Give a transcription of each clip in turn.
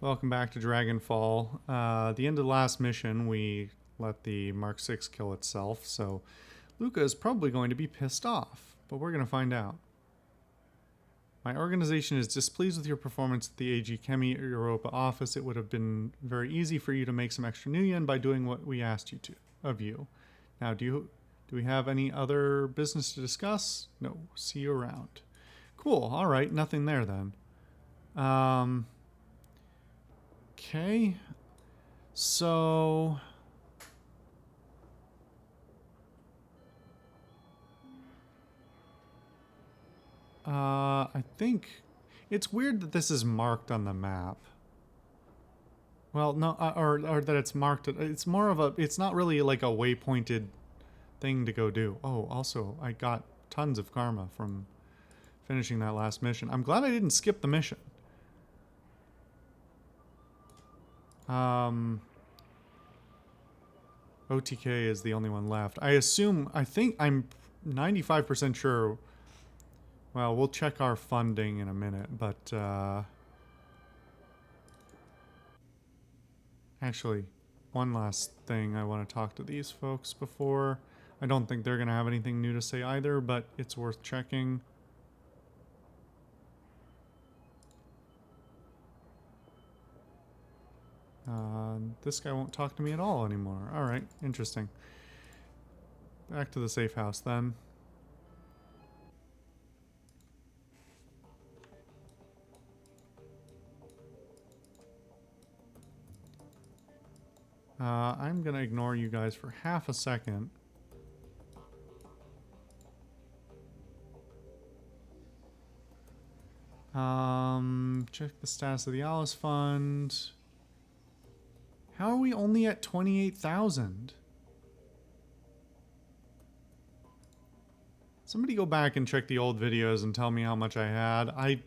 Welcome back to Dragonfall. At the end of the last mission, we let the Mark 6 kill itself, so Luca is probably going to be pissed off, but we're going to find out. My organization is displeased with your performance at the AG Chemi Europa office. It would have been very easy for you to make some extra nuyen by doing what we asked you to of you. Now, do we have any other business to discuss? No. See you around. Cool. All right. Nothing there then. Okay. So I think it's weird that this is marked on the map. Well, no, or that it's marked. It's more of a. It's not really like a waypointed thing to go do. Oh, also, I got tons of karma from finishing that last mission. I'm glad I didn't skip the mission. OTK is the only one left. I think I'm 95% sure. Well, we'll check our funding in a minute, but actually, one last thing I want to talk to these folks before. I don't think they're going to have anything new to say either, but it's worth checking. This guy won't talk to me at all anymore. Alright, interesting. Back to the safe house then. I'm gonna ignore you guys for half a second. Check the status of the Alice Fund. How are we only at 28,000? Somebody go back and check the old videos and tell me how much I had. I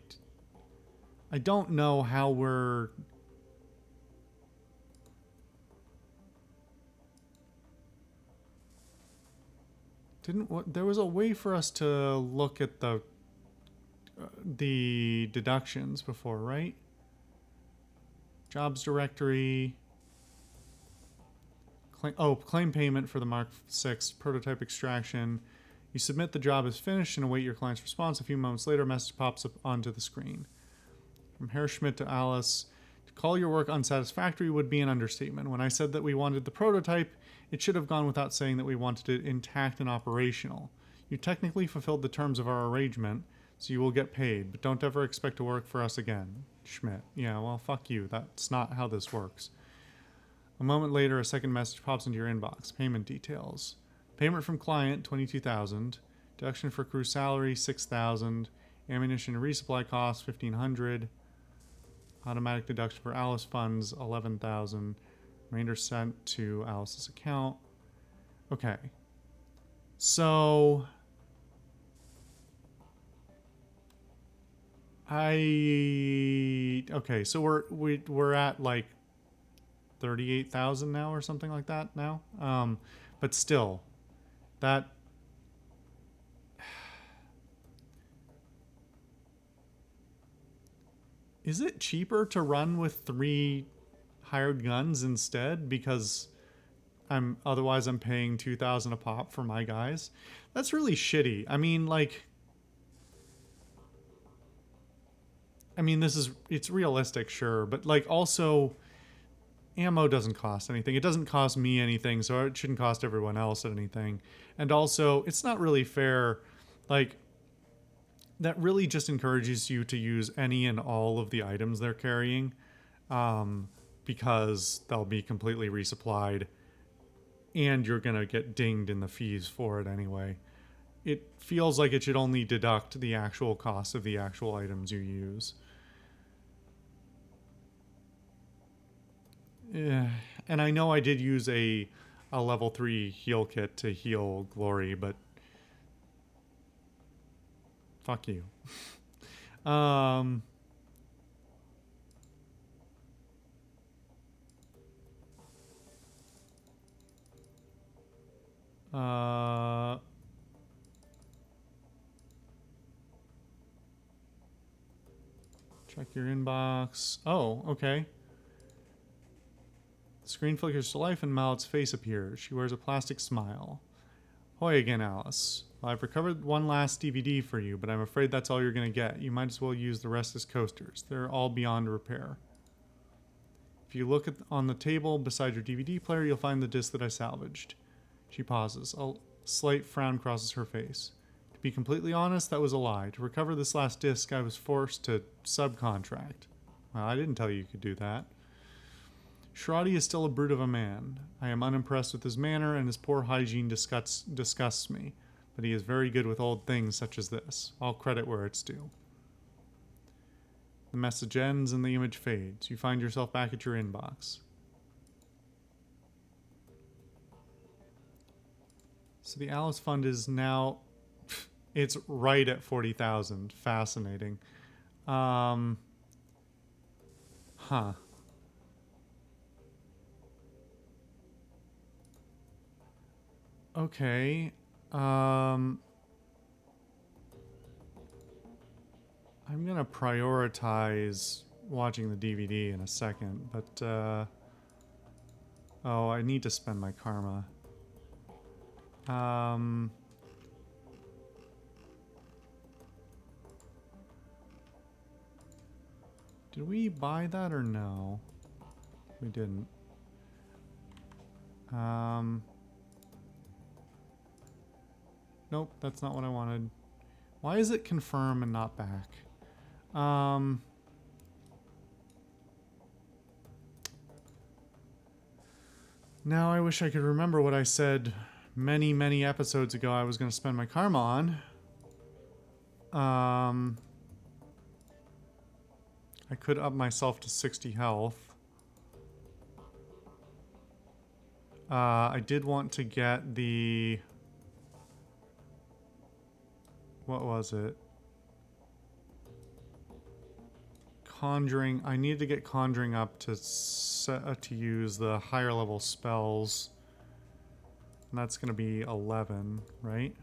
don't know how we're... There was a way for us to look at the deductions before, right? Jobs directory. Claim payment for the Mark 6 prototype extraction. You submit the job as finished and await your client's response. A few moments later, a message pops up onto the screen. From Herr Schmidt to Alice. To call your work unsatisfactory would be an understatement. When I said that we wanted the prototype, it should have gone without saying that we wanted it intact and operational. You technically fulfilled the terms of our arrangement, so you will get paid, but don't ever expect to work for us again. Schmidt. Yeah, well, fuck you. That's not how this works. A moment later, a second message pops into your inbox. Payment details. Payment from client, $22,000. Deduction for crew salary, $6,000. Ammunition and resupply costs, $1,500. Automatic deduction for Alice funds, $11,000. Remainder sent to Alice's account. Okay. So... Okay, so we're at like 38,000 now or something like that now. But still, that... Is it cheaper to run with 3 hired guns instead? Because otherwise I'm paying 2,000 a pop for my guys. That's really shitty. I mean, like... it's realistic, sure, but like also... Ammo doesn't cost anything. It doesn't cost me anything, so it shouldn't cost everyone else anything. And also, it's not really fair. Like, that really just encourages you to use any and all of the items they're carrying, because they'll be completely resupplied, and you're gonna get dinged in the fees for it anyway. It feels like it should only deduct the actual cost of the actual items you use. Yeah, and I know I did use a level 3 heal kit to heal Glory, but fuck you. um, check your inbox. Oh, okay. The screen flickers to life and Mallet's face appears. She wears a plastic smile. Hoy again, Alice. Well, I've recovered one last DVD for you, but I'm afraid that's all you're going to get. You might as well use the rest as coasters. They're all beyond repair. If you look on the table beside your DVD player, you'll find the disc that I salvaged. She pauses. A slight frown crosses her face. To be completely honest, that was a lie. To recover this last disc, I was forced to subcontract. Well, I didn't tell you could do that. Shradi is still a brute of a man. I am unimpressed with his manner, and his poor hygiene disgusts me. But he is very good with old things such as this. All credit where it's due. The message ends and the image fades. You find yourself back at your inbox. So the Alice Fund is now... It's right at 40,000. Fascinating. Huh. Okay. I'm gonna prioritize watching the DVD in a second, but oh, I need to spend my karma. Did we buy that or no? We didn't. Nope, that's not what I wanted. Why is it confirm and not back? Now I wish I could remember what I said many, many episodes ago I was going to spend my karma on. I could up myself to 60 health. I did want to get the... What was it? Conjuring. I need to get Conjuring up to to use the higher level spells. And that's going to be 11, right?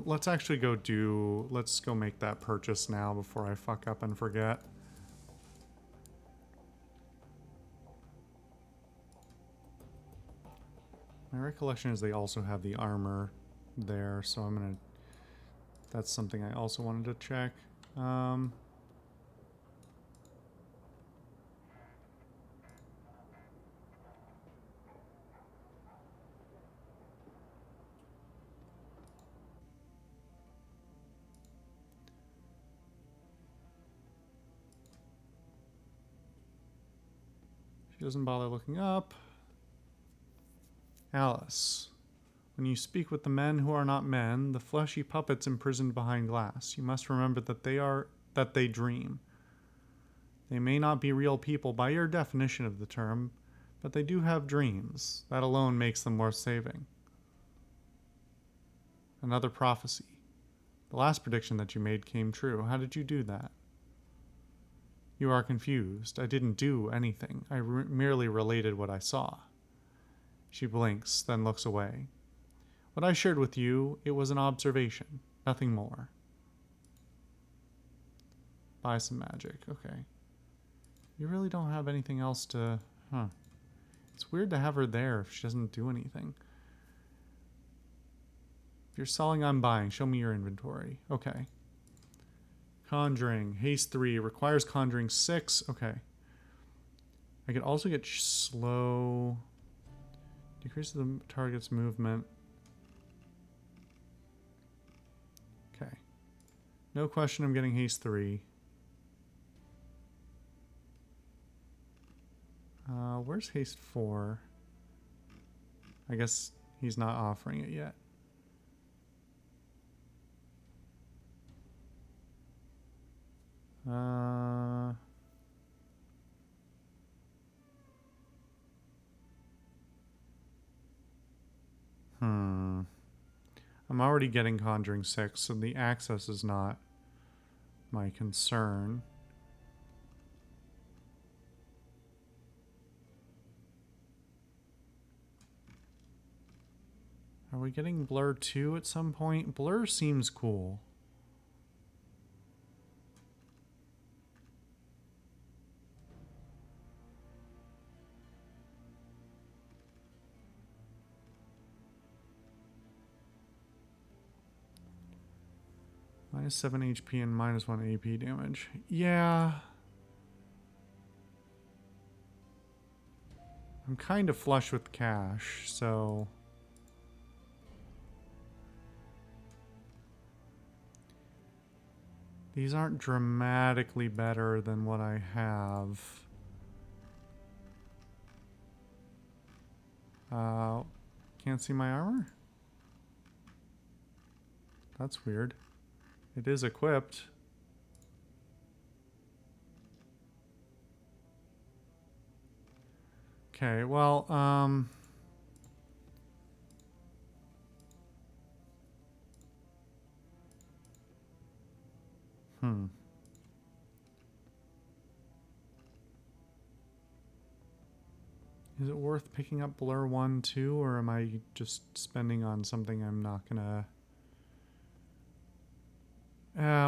Let's actually let's go make that purchase now before I fuck up and forget. My recollection is they also have the armor there, so I'm gonna... That's something I also wanted to check. She doesn't bother looking up. Alice. When you speak with the men who are not men, the fleshy puppets imprisoned behind glass, you must remember that they dream. They may not be real people by your definition of the term, but they do have dreams. That alone makes them worth saving. Another prophecy. The last prediction that you made came true. How did you do that? You are confused. I didn't do anything. I merely related what I saw. She blinks, then looks away. What I shared with you, it was an observation. Nothing more. Buy some magic. Okay. You really don't have anything else to... Huh. It's weird to have her there if she doesn't do anything. If you're selling, I'm buying. Show me your inventory. Okay. Conjuring. Haste 3. Requires Conjuring 6. Okay. I could also get slow... Decrease the target's movement. Okay. No question I'm getting Haste 3. Where's Haste 4? I guess he's not offering it yet. I'm already getting Conjuring 6, so the access is not my concern. Are we getting Blur 2 at some point? Blur seems cool. Minus 7 HP and minus 1 AP damage. Yeah. I'm kind of flush with cash, so... These aren't dramatically better than what I have. Can't see my armor? That's weird. It is equipped. Okay, well, Is it worth picking up Blur 1 too, or am I just spending on something I'm not gonna...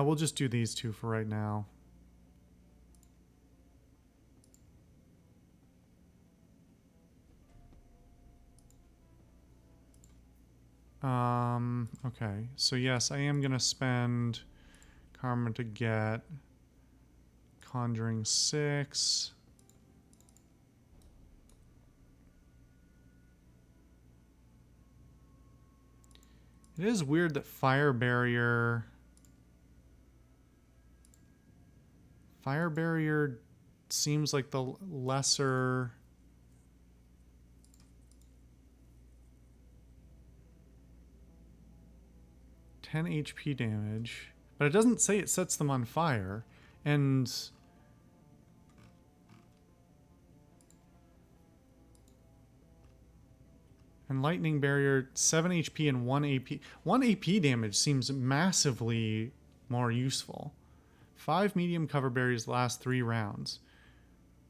we'll just do these two for right now. Okay, so yes, I am gonna spend Karma to get Conjuring 6. It is weird that Fire Barrier seems like the lesser... (10 HP damage), but it doesn't say it sets them on fire, and Lightning Barrier 7 HP and 1 AP. 1 AP damage seems massively more useful. 5 medium cover barriers last 3 rounds.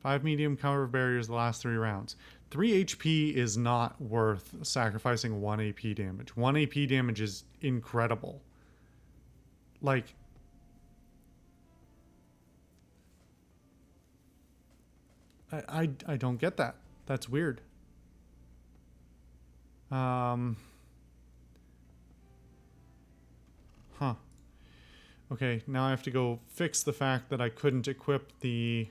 5 medium cover barriers last 3 rounds. 3 HP is not worth sacrificing 1 AP damage. 1 AP damage is incredible. Like, I don't get that. That's weird. Okay, now I have to go fix the fact that I couldn't equip the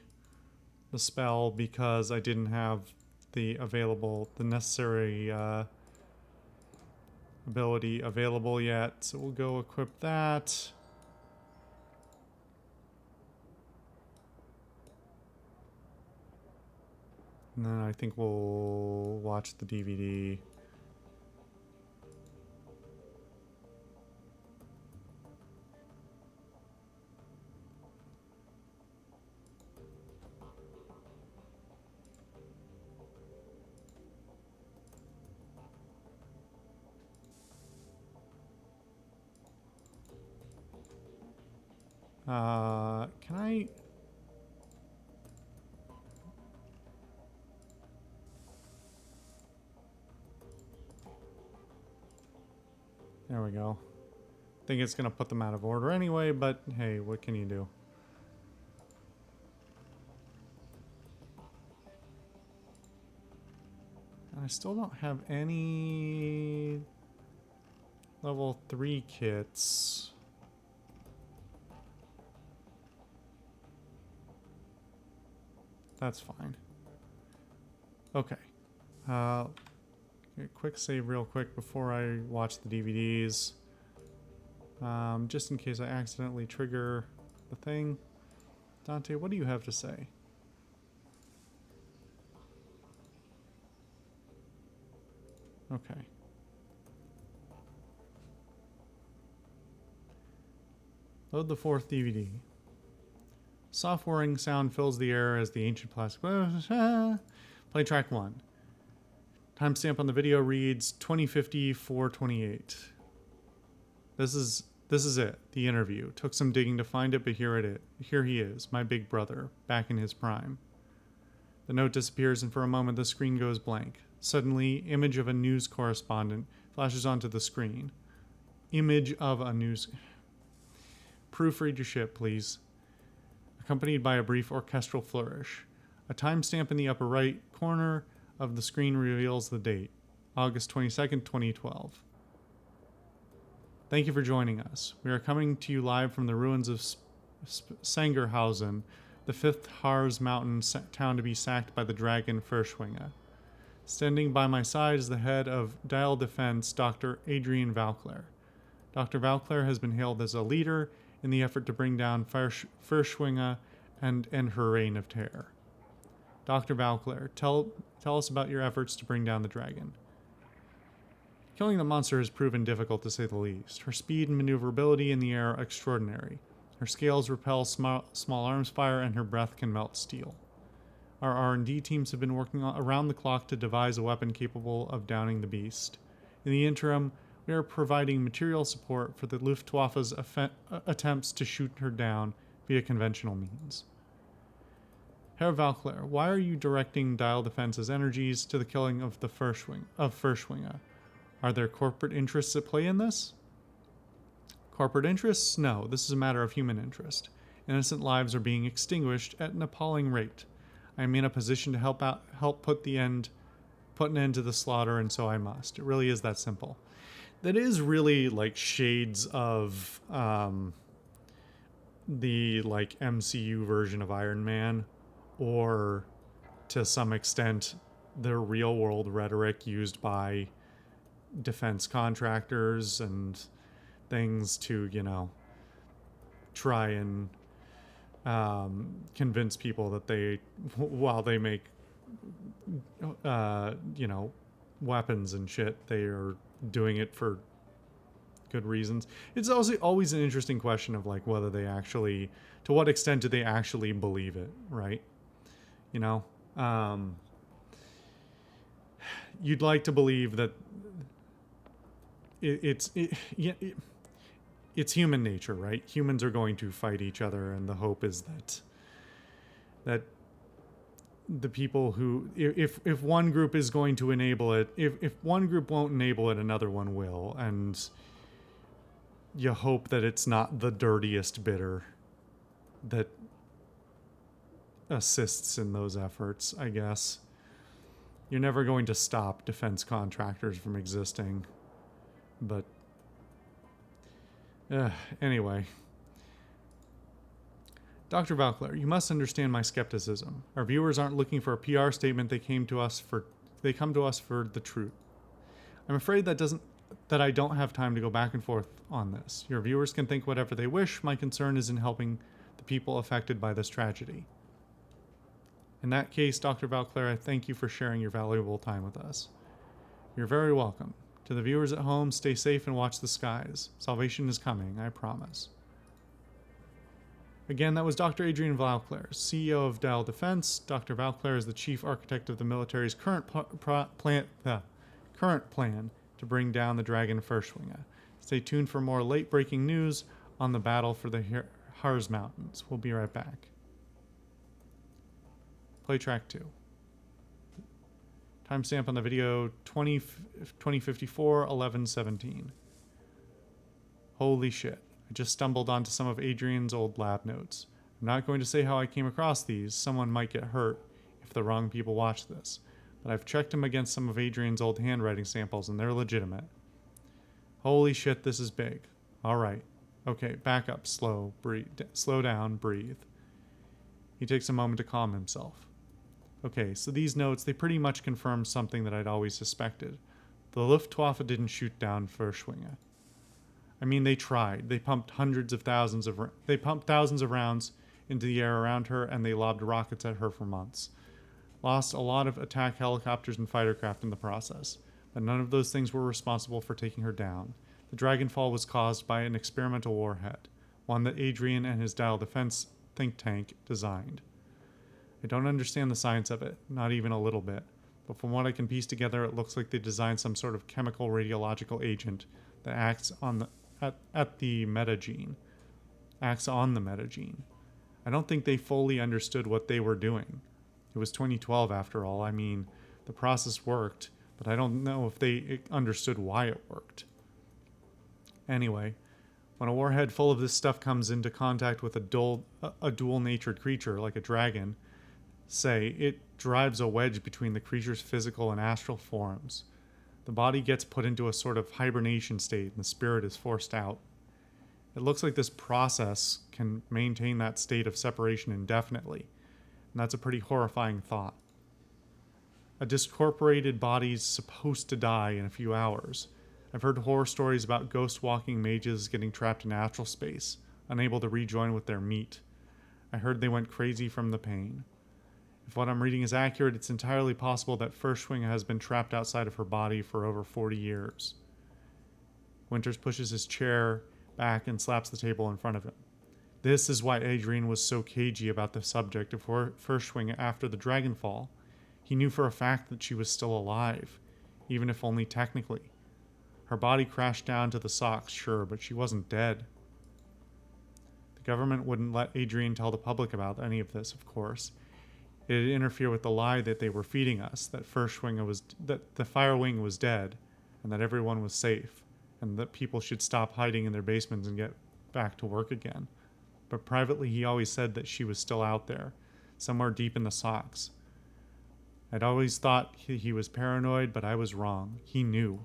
spell because I didn't have the necessary ability available yet. So we'll go equip that. And then I think we'll watch the DVD. Can I... There we go. I think it's gonna put them out of order anyway, but hey, what can you do? And I still don't have any level 3 kits. That's fine. Okay. Quick save real quick before I watch the DVDs. Just in case I accidentally trigger the thing. Dante, what do you have to say? Okay. Load the 4th DVD. Soft whirring sound fills the air as the ancient plastic... Play track 1. Timestamp on the video reads 2050 428. This is it. The interview. Took some digging to find it, but here he is, my big brother, back in his prime. The note disappears, and for a moment the screen goes blank. Suddenly, image of a news correspondent flashes onto the screen. Image of a news... Proofread your shit, please. Accompanied by a brief orchestral flourish. A timestamp in the upper right corner of the screen reveals the date, August 22nd, 2012. Thank you for joining us. We are coming to you live from the ruins of Sangerhausen, the fifth Harz Mountain town to be sacked by the dragon Furschwinge. Standing by my side is the head of Dial Defense, Dr. Adrian Valclair. Dr. Valclair has been hailed as a leader in the effort to bring down Furschwinge and end her reign of terror. Dr. Valclair, tell us about your efforts to bring down the dragon. Killing the monster has proven difficult to say the least. Her speed and maneuverability in the air are extraordinary. Her scales repel small arms fire, and her breath can melt steel. Our R&D teams have been working around the clock to devise a weapon capable of downing the beast. In the interim, we are providing material support for the Luftwaffe's attempts to shoot her down via conventional means. Herr Valclair, why are you directing Dial Defense's energies to the killing of the Furschwinge? Are there corporate interests at play in this? Corporate interests? No, this is a matter of human interest. Innocent lives are being extinguished at an appalling rate. I am in a position to help put an end to the slaughter, and so I must. It really is that simple. That is really like shades of the like MCU version of Iron Man, or to some extent the real world rhetoric used by defense contractors and things to, try and convince people that they, while they make, weapons and shit, they are doing it for good reasons. It's also always an interesting question of like whether they actually, to what extent do they actually believe it, right? You'd like to believe that it's human nature, right? Humans are going to fight each other, and the hope is that the people who, if one group is going to enable it, if one group won't enable it, another one will, and you hope that it's not the dirtiest bidder that assists in those efforts, I guess. You're never going to stop defense contractors from existing, but anyway. Dr. Valclair, you must understand my skepticism. Our viewers aren't looking for a PR statement. They come to us for the truth. I'm afraid that I don't have time to go back and forth on this. Your viewers can think whatever they wish. My concern is in helping the people affected by this tragedy. In that case, Dr. Valclair, I thank you for sharing your valuable time with us. You're very welcome. To the viewers at home, stay safe and watch the skies. Salvation is coming, I promise. Again, that was Dr. Adrian Valclair, CEO of Dial Defense. Dr. Valclair is the chief architect of the military's current plan to bring down the dragon Furschwinge. Stay tuned for more late-breaking news on the battle for the Harz Mountains. We'll be right back. Play track 2. Timestamp on the video 2054 1117. Holy shit. I just stumbled onto some of Adrian's old lab notes. I'm not going to say how I came across these. Someone might get hurt if the wrong people watch this. But I've checked them against some of Adrian's old handwriting samples, and they're legitimate. Holy shit, this is big. Alright. Okay, back up. Slow down, breathe. He takes a moment to calm himself. Okay, so these notes, they pretty much confirm something that I'd always suspected. The Luftwaffe didn't shoot down Furschwinge. I mean, they tried. They pumped thousands of rounds into the air around her, and they lobbed rockets at her for months. Lost a lot of attack helicopters and fighter craft in the process, but none of those things were responsible for taking her down. The Dragonfall was caused by an experimental warhead, one that Adrian and his Dial Defense think tank designed. I don't understand the science of it, not even a little bit, but from what I can piece together, it looks like they designed some sort of chemical radiological agent that acts on the metagene. I don't think they fully understood what they were doing. It was 2012 after all. I mean, The process worked, but I don't know if they understood why it worked. Anyway, when a warhead full of this stuff comes into contact with a dual-natured creature like a dragon, say, it drives a wedge between the creature's physical and astral forms. The body gets put into a sort of hibernation state and the spirit is forced out. It looks like this process can maintain that state of separation indefinitely, and that's a pretty horrifying thought. A discorporated body's supposed to die in a few hours. I've heard horror stories about ghost-walking mages getting trapped in astral space, unable to rejoin with their meat. I heard they went crazy from the pain. If what I'm reading is accurate, it's entirely possible that Furshwing has been trapped outside of her body for over 40 years. Winters pushes his chair back and slaps the table in front of him. This is why Adrian was so cagey about the subject of Furshwing after the Dragonfall. He knew for a fact that she was still alive, even if only technically. Her body crashed down to the socks, sure, but she wasn't dead. The government wouldn't let Adrian tell the public about any of this, of course. It'd interfere with the lie that they were feeding us, that the Firewing was dead, and that everyone was safe, and that people should stop hiding in their basements and get back to work again. But privately, he always said that she was still out there, somewhere deep in the socks. I'd always thought he was paranoid, but I was wrong. He knew.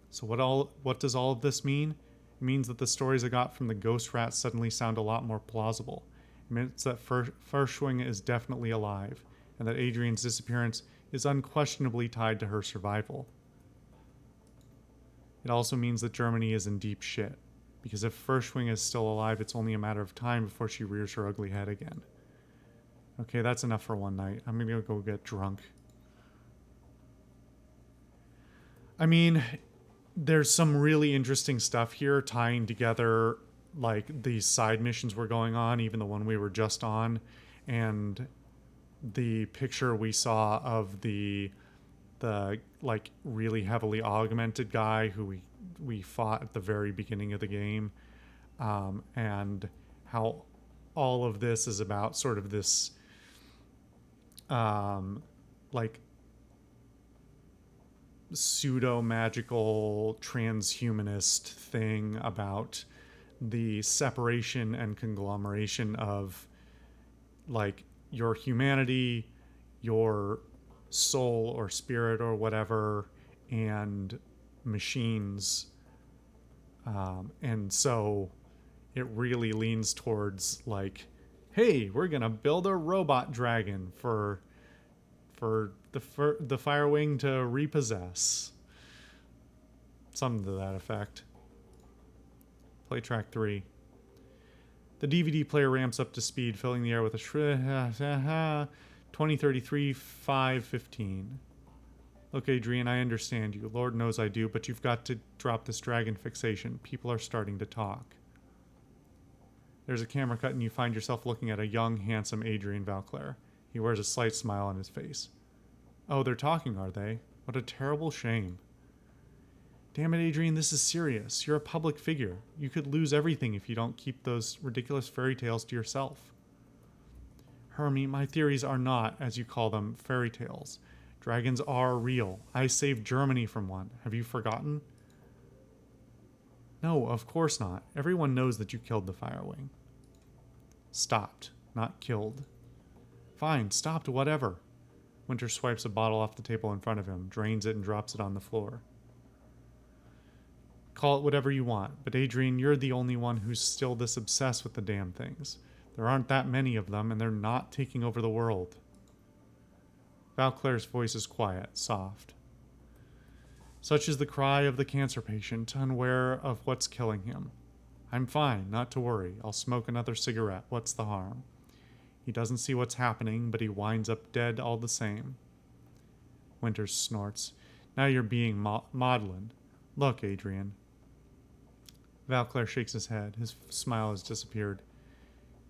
So what does all of this mean? It means that the stories I got from the ghost rats suddenly sound a lot more plausible. It means that Furshwing is definitely alive, and that Adrian's disappearance is unquestionably tied to her survival. It also means that Germany is in deep shit, because if Furshwing is still alive, it's only a matter of time before she rears her ugly head again. Okay, that's enough for one night. I'm gonna go get drunk. I mean, there's some really interesting stuff here tying together like these side missions were going on, even the one we were just on, and the picture we saw of the like really heavily augmented guy who we fought at the very beginning of the game, and how all of this is about sort of this like pseudo-magical transhumanist thing about the separation and conglomeration of like your humanity, your soul or spirit or whatever, and machines. And so it really leans towards like, hey, we're gonna build a robot dragon for the Firewing to repossess. Something to that effect. Play track 3. The DVD player ramps up to speed, filling the air with a 2033 515. Look, Adrian, I understand you. Lord knows I do, but you've got to drop this dragon fixation. People are starting to talk. There's a camera cut and you find yourself looking at a young, handsome Adrian Valclair. He wears a slight smile on his face. Oh, they're talking, are they? What a terrible shame. Damn it, Adrian, this is serious. You're a public figure. You could lose everything if you don't keep those ridiculous fairy tales to yourself. Hermie, my theories are not, as you call them, fairy tales. Dragons are real. I saved Germany from one. Have you forgotten? No, of course not. Everyone knows that you killed the Firewing. Stopped, not killed. Fine, stopped, whatever. Winter swipes a bottle off the table in front of him, drains it, and drops it on the floor. Call it whatever you want, but Adrian, you're the only one who's still this obsessed with the damn things. There aren't that many of them, and they're not taking over the world. Valclair's voice is quiet, soft. Such is the cry of the cancer patient, unaware of what's killing him. I'm fine, not to worry. I'll smoke another cigarette. What's the harm? He doesn't see what's happening, but he winds up dead all the same. Winters snorts. Now you're being maudlin. Look, Adrian. Valclair shakes his head. His smile has disappeared.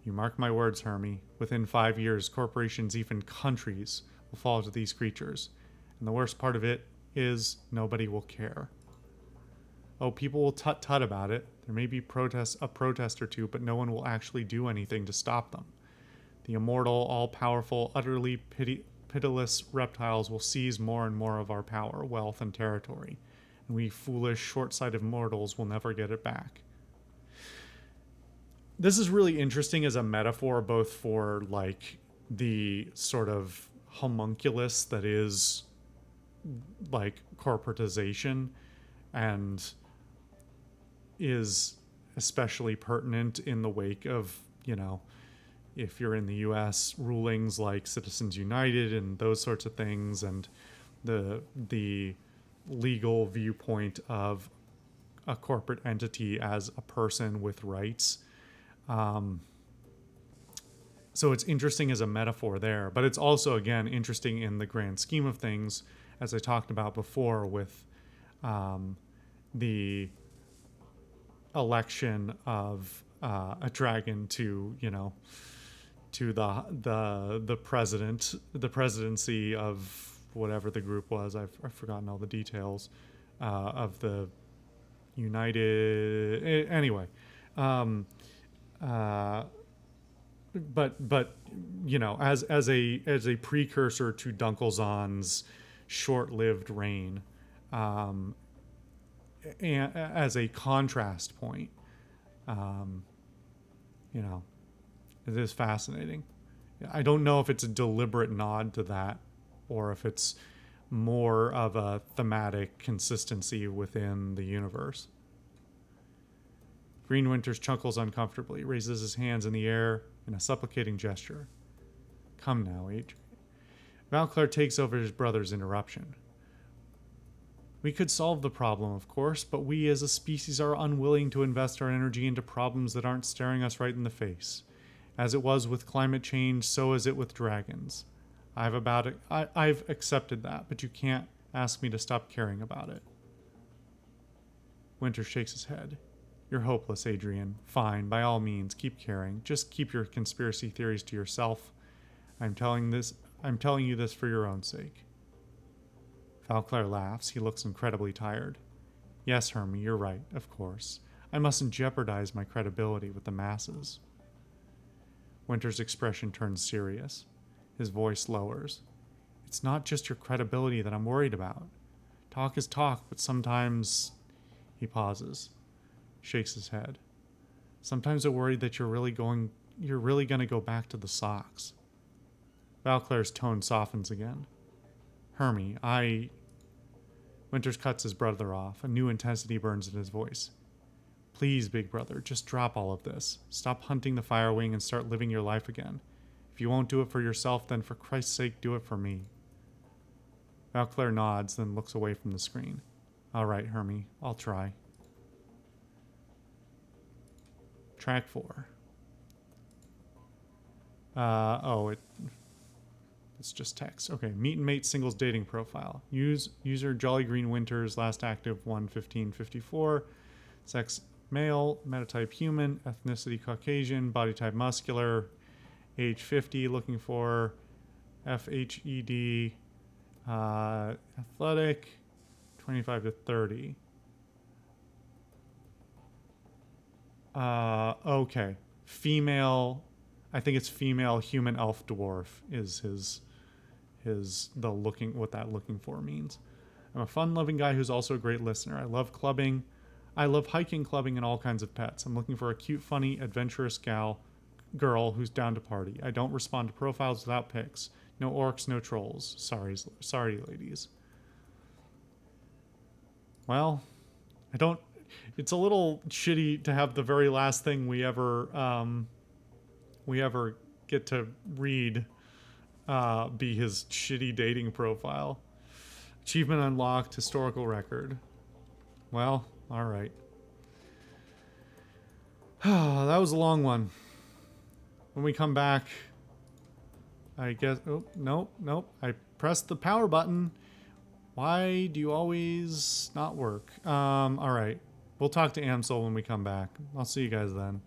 You mark my words, Hermie. Within 5 years, corporations, even countries, will fall to these creatures. And the worst part of it is nobody will care. Oh, people will tut-tut about it. There may be a protest or two, but no one will actually do anything to stop them. The immortal, all-powerful, utterly pitiless reptiles will seize more and more of our power, wealth, and territory. And we foolish, short-sighted mortals will never get it back. This is really interesting as a metaphor, both for like the sort of homunculus that is like corporatization, and is especially pertinent in the wake of, you know, if you're in the US, rulings like Citizens United and those sorts of things, and the legal viewpoint of a corporate entity as a person with rights. So it's interesting as a metaphor there, but it's also, again, interesting in the grand scheme of things, as I talked about before with the election of a dragon to, you know, to the presidency of whatever the group was. I've forgotten all the details of the United. Anyway, but you know, as a precursor to Dunkelzahn's short-lived reign, and as a contrast point, you know, it is fascinating. I don't know if it's a deliberate nod to that, or if it's more of a thematic consistency within the universe. Green Winters chuckles uncomfortably, raises his hands in the air in a supplicating gesture. Come now, Adrian. Valclair takes over his brother's interruption. We could solve the problem, of course, but we as a species are unwilling to invest our energy into problems that aren't staring us right in the face. As it was with climate change, so is it with dragons. I've accepted that, but you can't ask me to stop caring about it. Winter shakes his head. You're hopeless, Adrian. Fine, by all means, keep caring. Just keep your conspiracy theories to yourself. I'm telling you this for your own sake. Valclair laughs. He looks incredibly tired. Yes, Hermie, you're right, of course. I mustn't jeopardize my credibility with the masses. Winter's expression turns serious. His voice lowers. It's not just your credibility that I'm worried about. Talk is talk, but sometimes... He pauses, shakes his head. Sometimes I worry that you're really going to go back to the socks. Valclair's tone softens again. Hermie, Winters cuts his brother off. A new intensity burns in his voice. Please, big brother, just drop all of this. Stop hunting the Firewing and start living your life again. If you won't do it for yourself, then for Christ's sake, do it for me. Valclair nods, then looks away from the screen. All right, Hermie, I'll try. Track 4. It's just text. Okay, meet and mate singles dating profile. User Jolly Green Winters, last active 1/15/54. Sex male, metatype human, ethnicity Caucasian, body type muscular, age 50, looking for FHED, athletic, 25 to 30. Okay. Female, I think it's female human elf dwarf is what that looking for means. I'm a fun-loving guy who's also a great listener. I love clubbing. I love hiking, clubbing, and all kinds of pets. I'm looking for a cute, funny, adventurous girl who's down to party. I don't respond to profiles without pics. No orcs, no trolls. Sorry, ladies. Well, it's a little shitty to have the very last thing we ever get to read be his shitty dating profile. Achievement unlocked, historical record. Well, all right. That was a long one. When we come back, I guess... Oh, nope. I pressed the power button. Why do you always not work? All right. We'll talk to Amsel when we come back. I'll see you guys then.